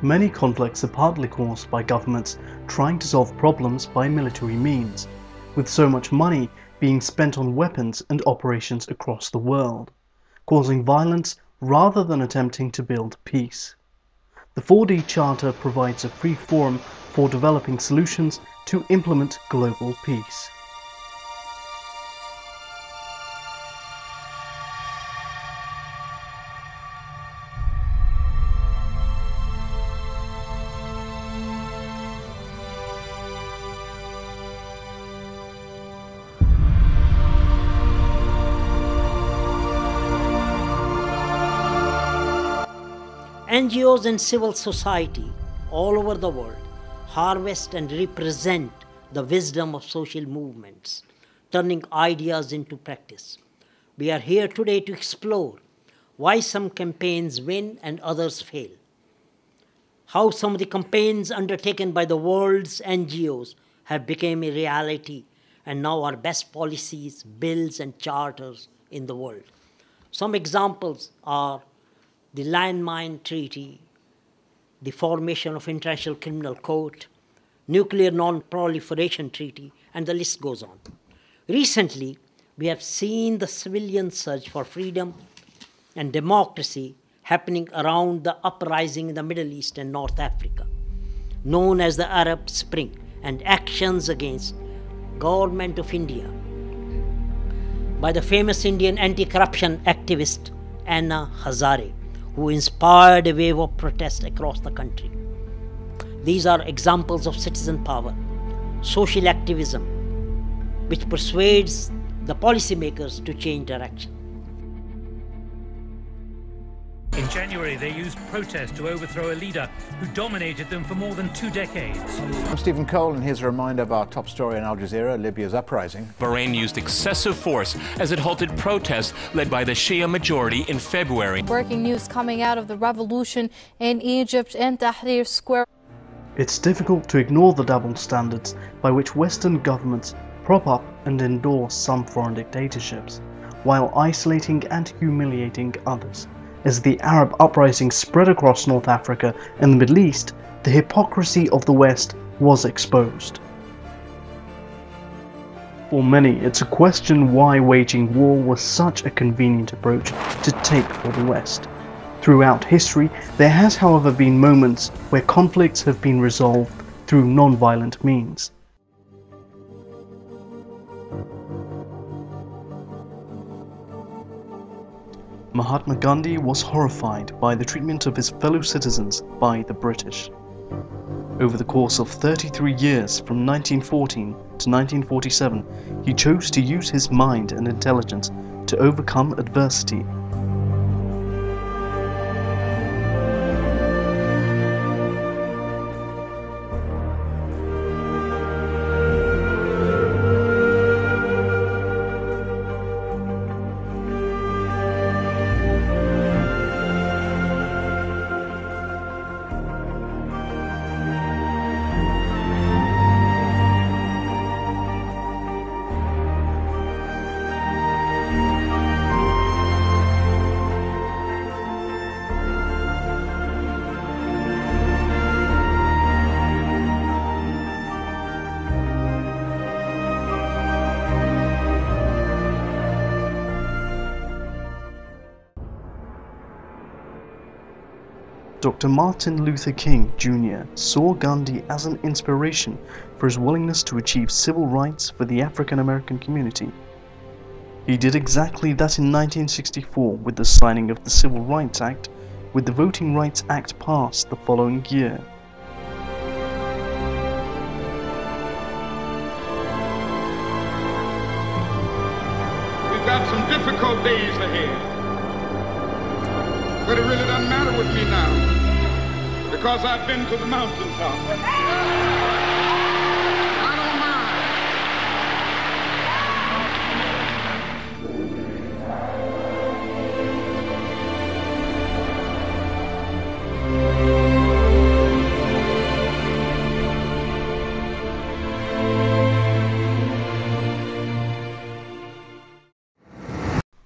Many conflicts are partly caused by governments trying to solve problems by military means, with so much money being spent on weapons and operations across the world, causing violence rather than attempting to build peace. The 4D Charter provides a free forum for developing solutions to implement global peace. NGOs and civil society all over the world harvest and represent the wisdom of social movements, turning ideas into practice. We are here today to explore why some campaigns win and others fail, how some of the campaigns undertaken by the world's NGOs have become a reality and now are best policies, bills, and charters in the world. Some examples are the Landmine Treaty, the formation of International Criminal Court, Nuclear Non-Proliferation Treaty, and the list goes on. Recently, we have seen the civilian surge for freedom and democracy happening around the uprising in the Middle East and North Africa, known as the Arab Spring, and actions against Government of India by the famous Indian anti-corruption activist Anna Hazare, who inspired a wave of protest across the country. These are examples of citizen power, social activism, which persuades the policymakers to change direction. In January, they used protest to overthrow a leader who dominated them for more than 2 decades. I'm Stephen Cole, and here's a reminder of our top story in Al Jazeera, Libya's uprising. Bahrain used excessive force as it halted protests led by the Shia majority in February. Breaking news coming out of the revolution in Egypt and Tahrir Square. It's difficult to ignore the double standards by which Western governments prop up and endorse some foreign dictatorships, while isolating and humiliating others. As the Arab uprising spread across North Africa and the Middle East, the hypocrisy of the West was exposed. For many, it's a question why waging war was such a convenient approach to take for the West. Throughout history, there has however been moments where conflicts have been resolved through non-violent means. Mahatma Gandhi was horrified by the treatment of his fellow citizens by the British. Over the course of 33 years, from 1914 to 1947, he chose to use his mind and intelligence to overcome adversity. Dr. Martin Luther King Jr. saw Gandhi as an inspiration for his willingness to achieve civil rights for the African American community. He did exactly that in 1964 with the signing of the Civil Rights Act, with the Voting Rights Act passed the following year. We've got some difficult days ahead. But it really doesn't matter with me now, because I've been to the mountaintop. I don't mind.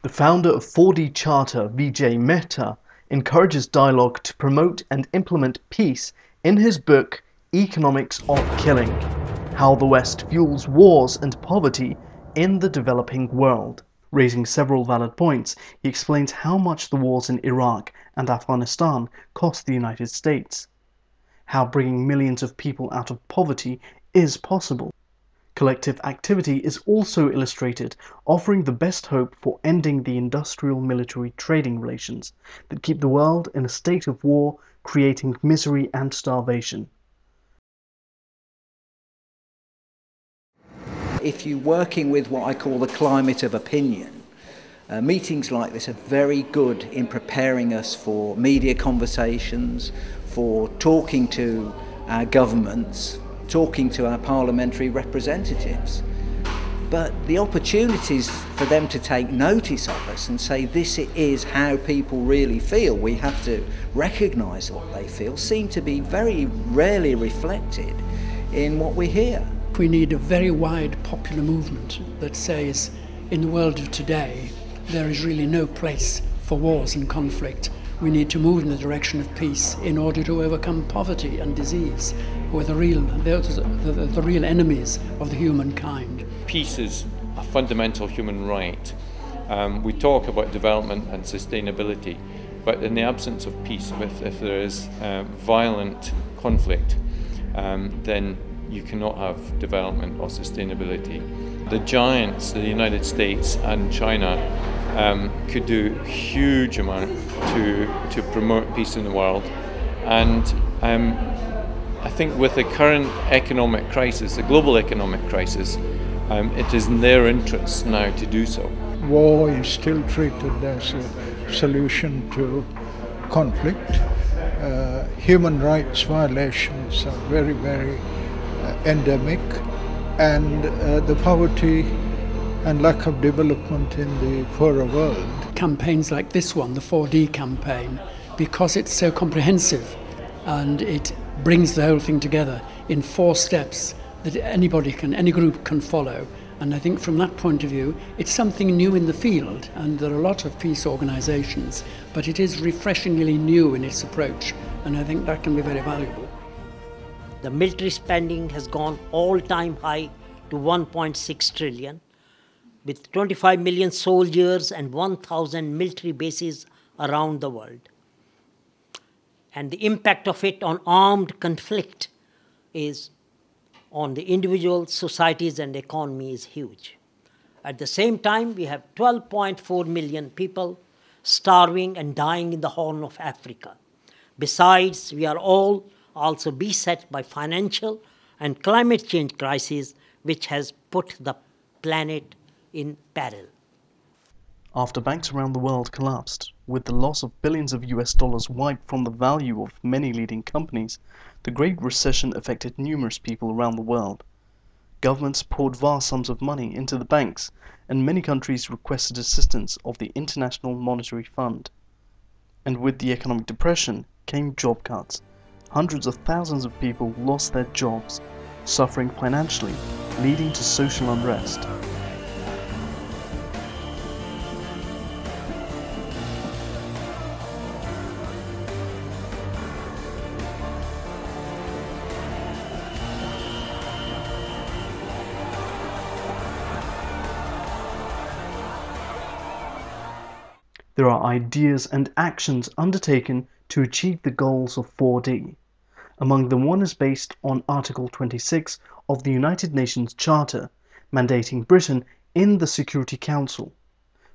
The founder of 4D Charter, Vijay Mehta, encourages dialogue to promote and implement peace in his book Economics of Killing: How the West Fuels Wars and Poverty in the Developing World. Raising several valid points, he explains how much the wars in Iraq and Afghanistan cost the United States, how bringing millions of people out of poverty is possible. Collective activity is also illustrated, offering the best hope for ending the industrial military trading relations that keep the world in a state of war, creating misery and starvation. If you're working with what I call the climate of opinion, meetings like this are very good in preparing us for media conversations, for talking to our governments, talking to our parliamentary representatives. But the opportunities for them to take notice of us and say this is how people really feel, we have to recognise what they feel, seem to be very rarely reflected in what we hear. We need a very wide popular movement that says in the world of today there is really no place for wars and conflict. We need to move in the direction of peace in order to overcome poverty and disease, who are the real enemies of the humankind. Peace is a fundamental human right. We talk about development and sustainability, but in the absence of peace, if there is violent conflict, then you cannot have development or sustainability. The giants, the United States and China, could do a huge amount to promote peace in the world, and I think with the current economic crisis, the global economic crisis, it is in their interests now to do so. War is still treated as a solution to conflict. Human rights violations are very, very endemic, and the poverty and lack of development in the poorer world. Campaigns like this one, the 4D campaign, because it's so comprehensive and it brings the whole thing together in 4 steps that any group can follow. And I think from that point of view, it's something new in the field, and there are a lot of peace organisations, but it is refreshingly new in its approach, and I think that can be very valuable. The military spending has gone all-time high to 1.6 trillion, with 25 million soldiers and 1,000 military bases around the world. And the impact of it on armed conflict is on the individual, societies and economy is huge. At the same time, we have 12.4 million people starving and dying in the Horn of Africa. Besides, we are all also beset by financial and climate change crises, which has put the planet in peril. After banks around the world collapsed, with the loss of billions of US dollars wiped from the value of many leading companies, the Great Recession affected numerous people around the world. Governments poured vast sums of money into the banks, and many countries requested assistance of the International Monetary Fund. And with the economic depression came job cuts. Hundreds of thousands of people lost their jobs, suffering financially, leading to social unrest. There are ideas and actions undertaken to achieve the goals of 4D. Among them, one is based on Article 26 of the United Nations Charter, mandating Britain in the Security Council,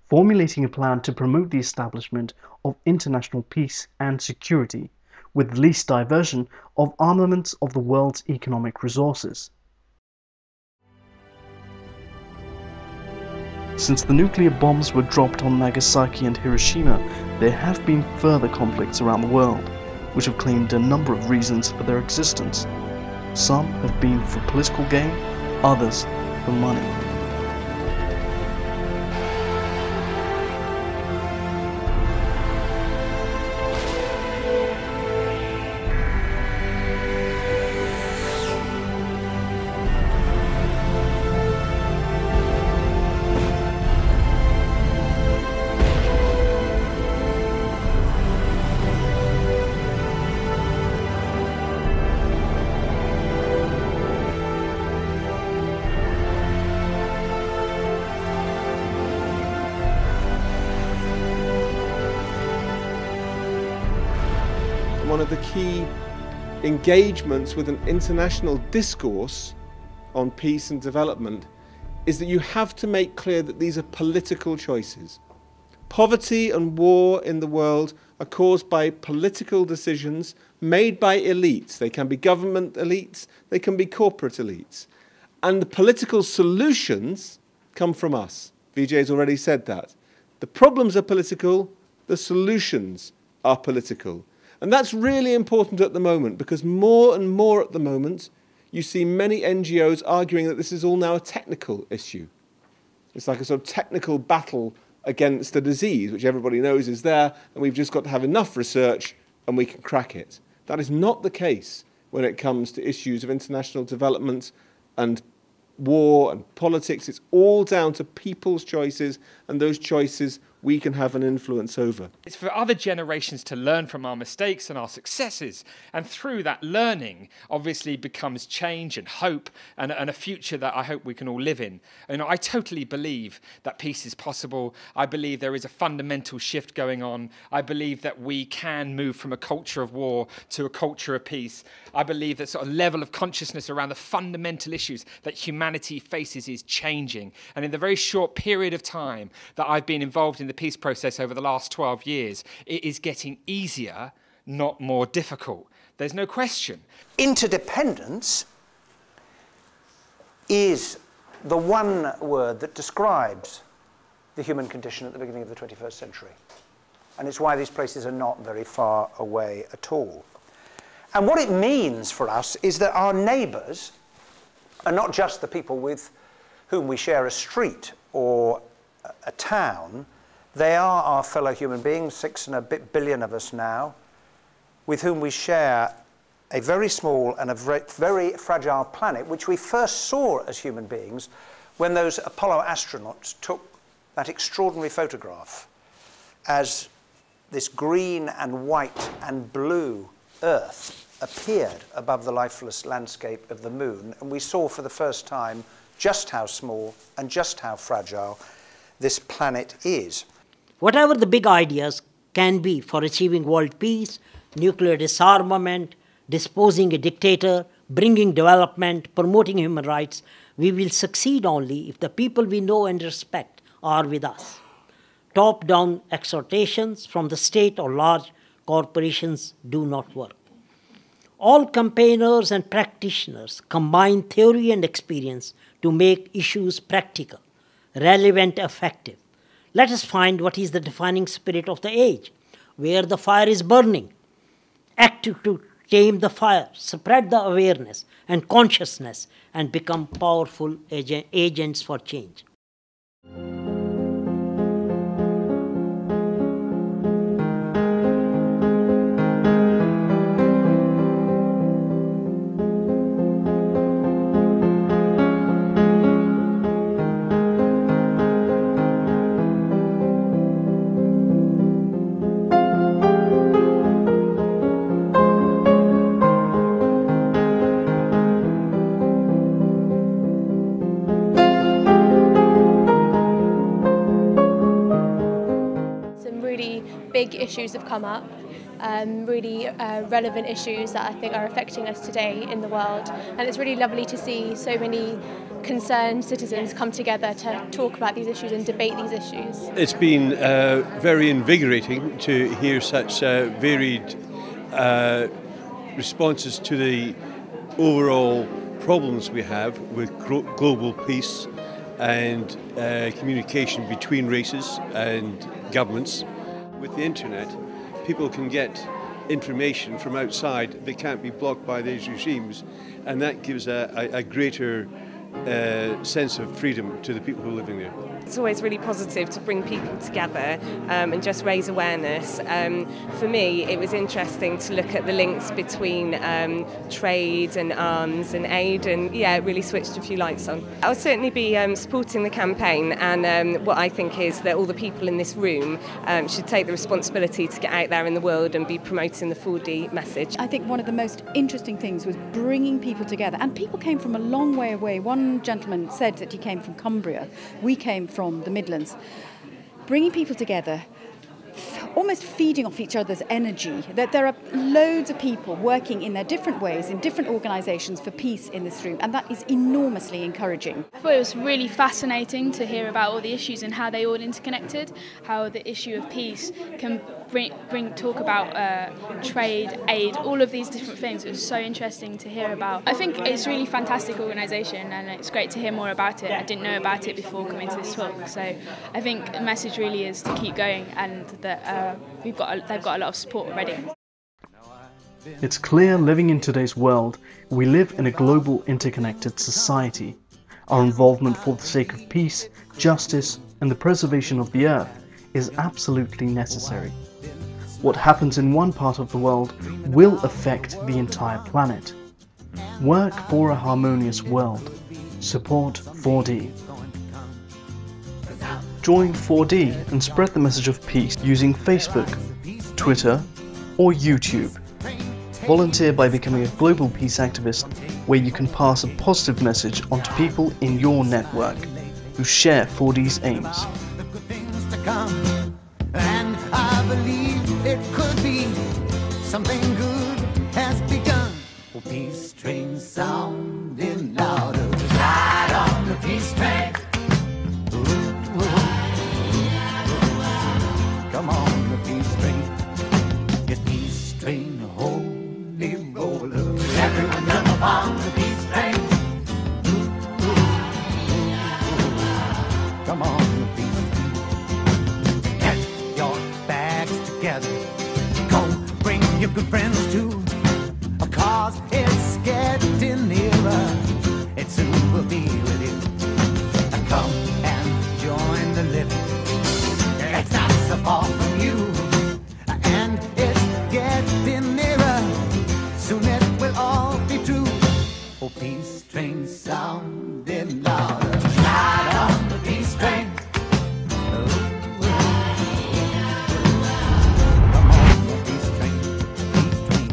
formulating a plan to promote the establishment of international peace and security, with least diversion of armaments of the world's economic resources. Since the nuclear bombs were dropped on Nagasaki and Hiroshima, there have been further conflicts around the world, which have claimed a number of reasons for their existence. Some have been for political gain, others for money. of the key engagements with an international discourse on peace and development is that you have to make clear that these are political choices. Poverty and war in the world are caused by political decisions made by elites. They can be government elites, they can be corporate elites. And the political solutions come from us. Vijay's already said that. The problems are political, the solutions are political. And that's really important at the moment, because more and more at the moment you see many NGOs arguing that this is all now a technical issue. It's like a sort of technical battle against a disease, which everybody knows is there, and we've just got to have enough research and we can crack it. That is not the case when it comes to issues of international development and war and politics. It's all down to people's choices, and those choices we can have an influence over. It's for other generations to learn from our mistakes and our successes, and through that learning obviously becomes change and hope and a future that I hope we can all live in. And I totally believe that peace is possible. I believe there is a fundamental shift going on. I believe that we can move from a culture of war to a culture of peace. I believe that sort of level of consciousness around the fundamental issues that humanity faces is changing. And in the very short period of time that I've been involved in the peace process over the last 12 years, it is getting easier, not more difficult. There's no question. Interdependence is the one word that describes the human condition at the beginning of the 21st century. And it's why these places are not very far away at all. And what it means for us is that our neighbours are not just the people with whom we share a street or a town. They are our fellow human beings, 6 and a bit billion of us now, with whom we share a very small and a very fragile planet, which we first saw as human beings when those Apollo astronauts took that extraordinary photograph as this green and white and blue Earth appeared above the lifeless landscape of the moon, and we saw for the first time just how small and just how fragile this planet is. Whatever the big ideas can be for achieving world peace, nuclear disarmament, disposing a dictator, bringing development, promoting human rights, we will succeed only if the people we know and respect are with us. Top-down exhortations from the state or large corporations do not work. All campaigners and practitioners combine theory and experience to make issues practical, relevant, effective. Let us find what is the defining spirit of the age, where the fire is burning. Act to tame the fire, spread the awareness and consciousness, and become powerful agents for change. Big issues have come up, really relevant issues that I think are affecting us today in the world, and it's really lovely to see so many concerned citizens come together to talk about these issues and debate these issues. It's been very invigorating to hear such varied responses to the overall problems we have with global peace and communication between races and governments. With the internet, people can get information from outside that can't be blocked by these regimes, and that gives a greater sense of freedom to the people who are living there. It's always really positive to bring people together and just raise awareness. For me, it was interesting to look at the links between trade and arms and aid, and yeah, it really switched a few lights on. I'll certainly be supporting the campaign, and what I think is that all the people in this room should take the responsibility to get out there in the world and be promoting the 4D message. I think one of the most interesting things was bringing people together, and people came from a long way away. One gentleman said that he came from Cumbria. We came from the Midlands. Bringing people together almost feeding off each other's energy, that there are loads of people working in their different ways, in different organisations for peace in this room, and that is enormously encouraging. I thought it was really fascinating to hear about all the issues and how they all interconnected, how the issue of peace can talk about trade, aid, all of these different things. It was so interesting to hear about. I think it's a really fantastic organisation and it's great to hear more about it. I didn't know about it before coming to this talk, so I think the message really is to keep going and that they've got a lot of support already. It's clear living in today's world, we live in a global interconnected society. Our involvement for the sake of peace, justice and the preservation of the earth is absolutely necessary. What happens in one part of the world will affect the entire planet. Work for a harmonious world. Support 4D. Join 4D and spread the message of peace using Facebook, Twitter or YouTube. Volunteer by becoming a global peace activist where you can pass a positive message onto people in your network who share 4D's aims. And I believe it could be something good has begun. Oh, peace train sounding louder. Ride on the peace train. Come on, the peace train. Yes, peace train, holy roller. Everyone jump on the peace train. Come on, the peace train. Get your bags together. Go bring your good friends too. Cause it's getting nearer. It soon will be with you. Come and join the living. It's not so far from you, and it's getting nearer. Soon it will all be true. Oh, peace train sounding louder. Ride on the peace train. Come on, the peace train, peace train.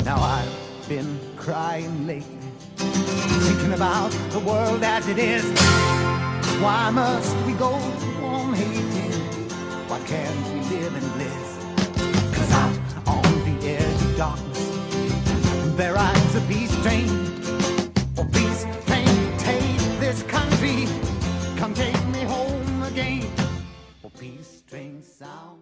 Now I've been crying lately, thinking about the world as it is. Why must we go on hating? Why can't we live in bliss? 'Cause out on the edge of darkness, there rides a peace train. Oh, peace train, take this country, come take me home again. Oh, peace train sound.